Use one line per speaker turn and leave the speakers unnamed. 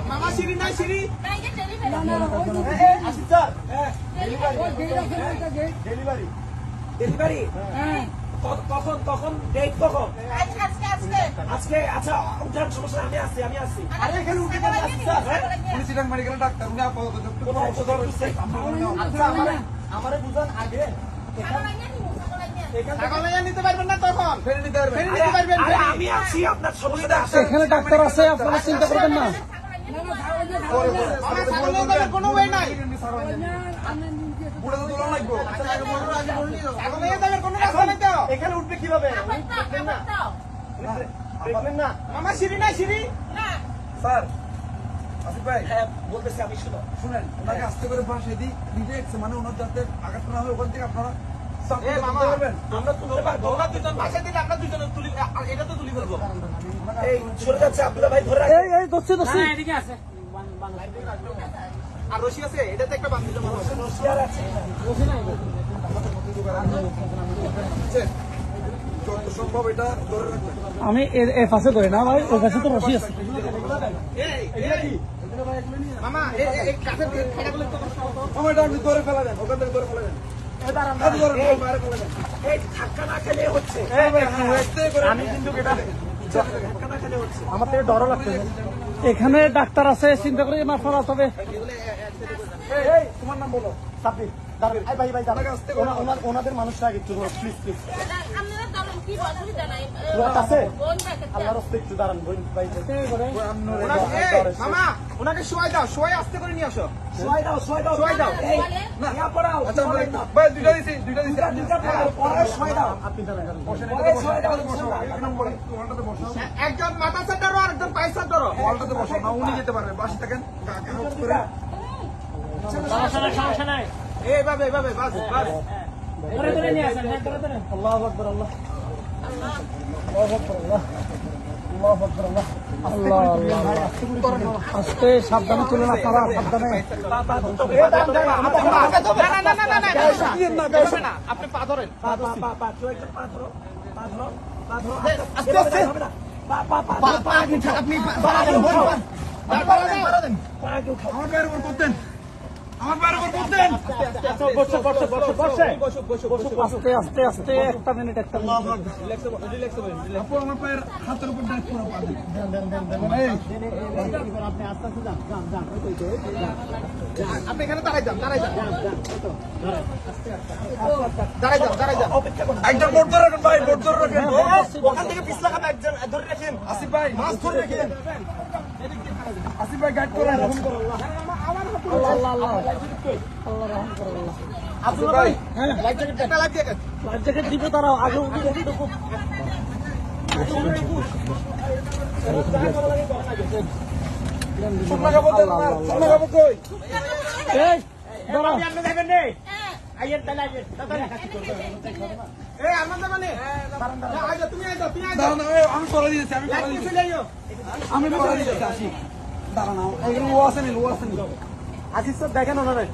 মামা সিঁড়ি নাই সিঁড়ি ডেলিভারি ডেলিভারি কখন কখন ডেট কখন আজকে আচ্ছা উঠার সমস্যা আমি আসছি আরে এখানে উঠে গেলে আসছি স্যার উনি সিটাং মেডিকেল ডাক্তার উনি আপাতত কোনো ঔষধ দিচ্ছে আচ্ছা আমারে বুঝান আগে এখানে নিতে পারবেন না তখন ফেরে নিতে পারবেন আমি আছি আপনার সমস্যা আছে
এখানে ডাক্তার আছে আপনারা চিন্তা করবেন না
কোনো ওয়ে নাই এখানে উঠবে কিভাবে আমার সিঁড়ি নাই সিঁড়ি স্যার আসিফ ভাই হ্যাঁ বলতেছি আমি শুনেন ওনাকে আস্তে করে বাসায় দিই নিজে মানে ওনার যাতে আঘাত না হয় ওখান থেকে আপনারা আমরা তুলতে পারবো ওরা দুজন বাসায় দিলে আমরা দুজনে তুলি এটা তো তুলি ফেলবো এই সরে যাচ্ছে আব্দুল্লাহ ভাই ধরে
এই দোস্ত
এদিকে আছে
আর রশি আছে এটাতে একটা বান্ধি জমা রশি আর আছে
রশি নাই
যত সম্ভব এটা ধরে রাখবেন
আমি এর পাশে ধরে না ভাই ওর কাছে তো রশি আছে
মামা এই কাঠের খাড়াগুলো তো মামা এটা আপনি ধরে ফেলা দেন ওখান থেকে ধরে ফেলা দেন
আমার থেকে ডরও লাগছে এখানে ডাক্তার আছে চিন্তা করে মাফ করা তবে
তোমার নাম বলো সাব্বির ভাই ভাই ওনাদের মানুষটা আগে একটু প্লিজ প্লিজ আল্লাহর রাস্তায় একটু দাঁড়ান মামা ওনাকে শোয়াই দাও শোয়াই আস্তে করে নিয়ে আসো শোয়াই দাও একজন মাথা সার ধরো আর একজন পায়ে সার ধরো ওয়ালটাতে বসো না উনি যেতে পারবে বাসে থাকেন
সমস্যা নাই
এইভাবে এইভাবে বাস বাস
ধরে নিয়ে আসেন
আল্লাহু আকবার আল্লাহ আস্তে সাবধানে তুলেন আপনারা সাবধানে
আপনি পা ধরেন
আস্তে আস্তে আস্তে একটা মিনিট একটা
হাতের উপর আপনি এখানে দাঁড়াই যান একজন বোর্ড ধরে রাখেন ভাই বোর্ড ধরে রাখেন ওখান থেকে পিছলা খাবে একজন ধরে রাখেন আসিফ ভাই মাছ ধরে রাখেন আসিফ ভাই গাইড করেন
লাইফ জ্যাকেট দিবে তারা আগে উঠে দেখো
আমি করে দিয়েছি আমি করে দিয়েছি আসি দাঁড়ানো এগুলো ও আসেনি আসিস দেখেন ওনারে